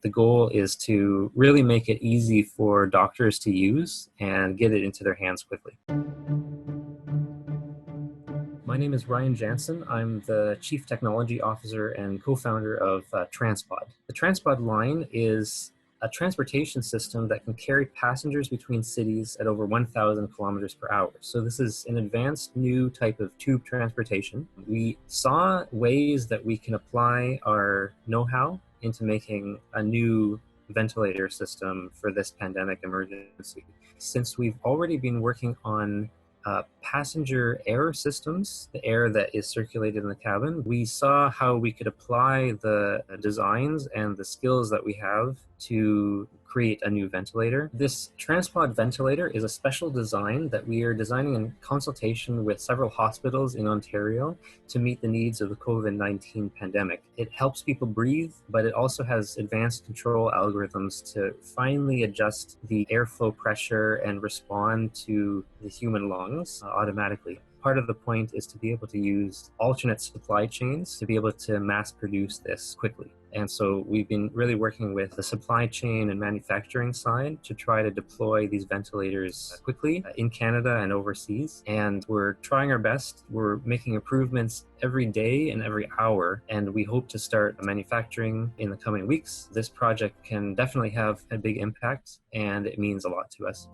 The goal is to really make it easy for doctors to use and get it into their hands quickly. My name is Ryan Jansen. I'm the Chief Technology Officer and co-founder of TransPod. The TransPod line is a transportation system that can carry passengers between cities at over 1,000 kilometers per hour. So this is an advanced new type of tube transportation. We saw ways that we can apply our know-how into making a new ventilator system for this pandemic emergency. Since we've already been working on passenger air systems, the air that is circulated in the cabin, we saw how we could apply the designs and the skills that we have to create a new ventilator. This TransPod ventilator is a special design that we are designing in consultation with several hospitals in Ontario to meet the needs of the COVID-19 pandemic. It helps people breathe, but it also has advanced control algorithms to finely adjust the airflow pressure and respond to the human lungs automatically. Part of the point is to be able to use alternate supply chains to be able to mass produce this quickly. And so we've been really working with the supply chain and manufacturing side to try to deploy these ventilators quickly in Canada and overseas. And we're trying our best. We're making improvements every day and every hour, and we hope to start manufacturing in the coming weeks. This project can definitely have a big impact, and it means a lot to us.